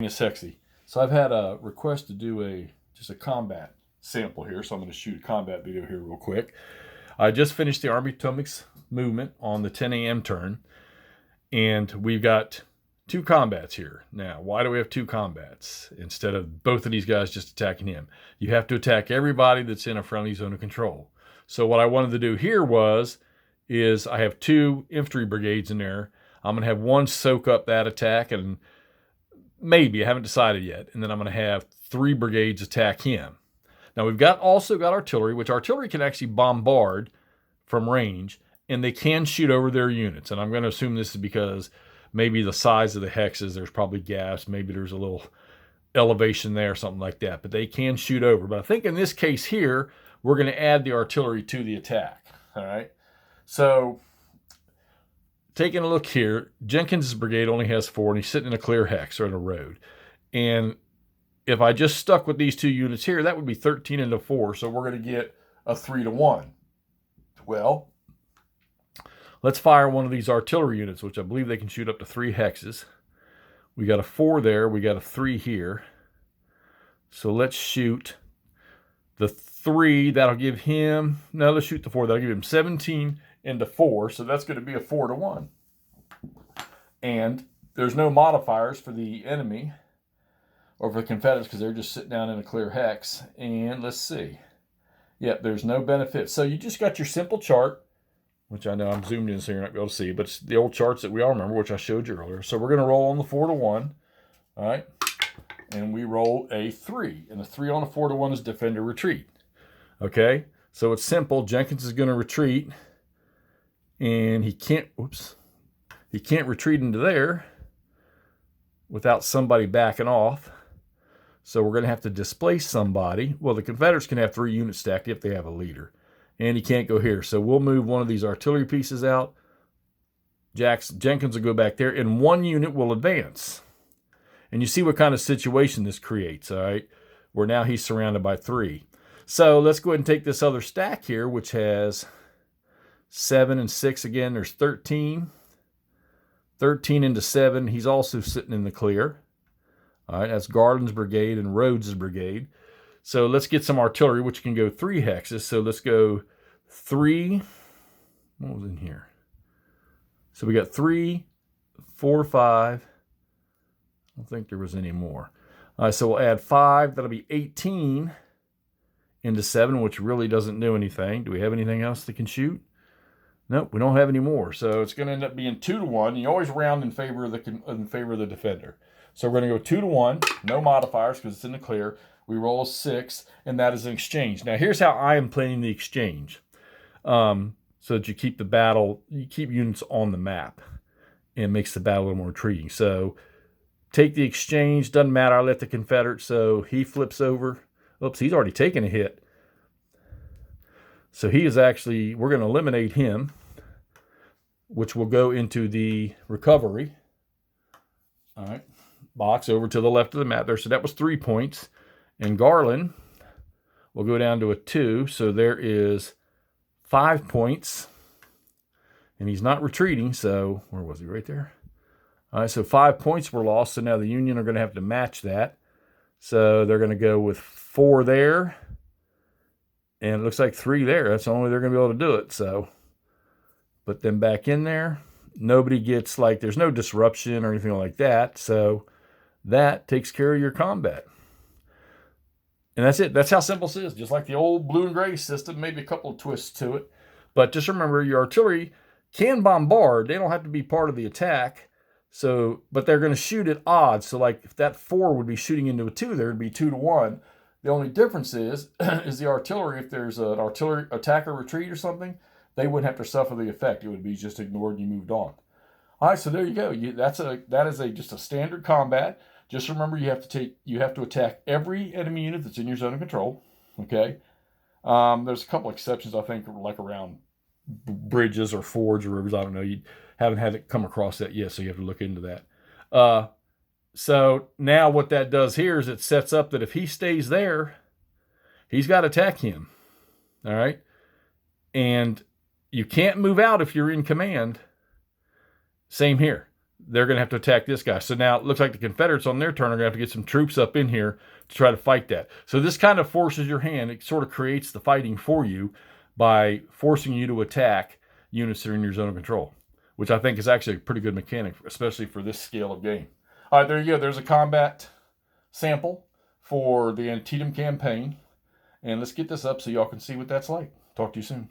It's sexy. So I've had a request to do just a combat sample here, so I'm going to shoot a combat video here real quick. I just finished the Army Potomac's movement on the 10 a.m. turn, and we've got two combats here. Now, why do we have two combats instead of both of these guys just attacking him? You have to attack everybody that's in a friendly zone of control. So what I wanted to do here is I have two infantry brigades in there. I'm going to have one soak up that attack, and maybe, I haven't decided yet. And then I'm going to have three brigades attack him. Now we've also got artillery, which artillery can actually bombard from range, and they can shoot over their units. And I'm going to assume this is because maybe the size of the hexes, there's probably gaps, maybe there's a little elevation there, something like that. But they can shoot over. But I think in this case here, we're going to add the artillery to the attack. All right. So taking a look here, Jenkins' brigade only has 4, and he's sitting in a clear hex or in a road. And if I just stuck with these two units here, that would be 13 into 4, so we're going to get a 3-to-1. Well, let's fire one of these artillery units, which I believe they can shoot up to 3 hexes. We got a 4 there, we got a 3 here. So let's shoot the 3, that'll give him, no, let's shoot the 4, that'll give him 17 into 4, so that's going to be a 4-to-1. And there's no modifiers for the enemy or for the Confederates because they're just sitting down in a clear hex. And let's see. Yep, there's no benefit. So you just got your simple chart, which I know I'm zoomed in so you're not going to be able to see, but it's the old charts that we all remember, which I showed you earlier. So we're going to roll on the 4-to-1, all right? And we roll a 3, and the 3 on a 4-to-1 is defender retreat, okay? So it's simple. Jenkins is going to retreat. And he can't retreat into there without somebody backing off. So we're going to have to displace somebody. Well, the Confederates can have 3 units stacked if they have a leader. And he can't go here. So we'll move one of these artillery pieces out. Jenkins will go back there, and 1 unit will advance. And you see what kind of situation this creates, all right? Where now he's surrounded by 3. So let's go ahead and take this other stack here, which has 7 and 6 again. There's 13. 13 into 7. He's also sitting in the clear. All right, that's Garland's brigade and Rhodes' brigade. So let's get some artillery, which can go 3 hexes. So let's go 3. What was in here? So we got 3, 4, 5. I don't think there was any more. All right, so we'll add 5. That'll be 18 into 7, which really doesn't do anything. Do we have anything else that can shoot? Nope, we don't have any more. So it's going to end up being 2-to-1. You always round in favor of the defender. So we're going to go 2-to-1, no modifiers because it's in the clear. We roll a 6, and that is an exchange. Now here's how I am playing the exchange, so that you keep units on the map, and it makes the battle a little more intriguing. So take the exchange. Doesn't matter. I let the Confederate. So he flips over. Oops, he's already taken a hit. So he is actually, we're going to eliminate him, which will go into the recovery. All right, box over to the left of the map there. So that was 3 points. And Garland will go down to a 2. So there is 5 points. And he's not retreating. So where was he? Right there. All right, so 5 points were lost. So now the Union are going to have to match that. So they're going to go with 4 there. And it looks like 3 there. That's the only way they're going to be able to do it. So put them back in there. Nobody gets, there's no disruption or anything like that. So that takes care of your combat. And that's it. That's how simple this is. Just like the old blue and gray system, maybe a couple of twists to it. But just remember, your artillery can bombard. They don't have to be part of the attack. So, but they're going to shoot at odds. So if that 4 would be shooting into a 2, there would be 2-to-1. The only difference is the artillery. If there's an artillery attack or retreat or something, they wouldn't have to suffer the effect. It would be just ignored and you moved on. All right, so there you go. That is just a standard combat. Just remember, you have to attack every enemy unit that's in your zone of control. Okay. There's a couple exceptions, I think, like around bridges or fords or rivers. I don't know. You haven't had it come across that yet, so you have to look into that. So now what that does here is it sets up that if he stays there, he's got to attack him. All right. And you can't move out if you're in command. Same here. they're going to have to attack this guy. So now it looks like the Confederates on their turn are going to have to get some troops up in here to try to fight that. So this kind of forces your hand. It sort of creates the fighting for you by forcing you to attack units that are in your zone of control, which I think is actually a pretty good mechanic, especially for this scale of game. All right, there you go. There's a combat sample for the Antietam campaign. And let's get this up so y'all can see what that's like. Talk to you soon.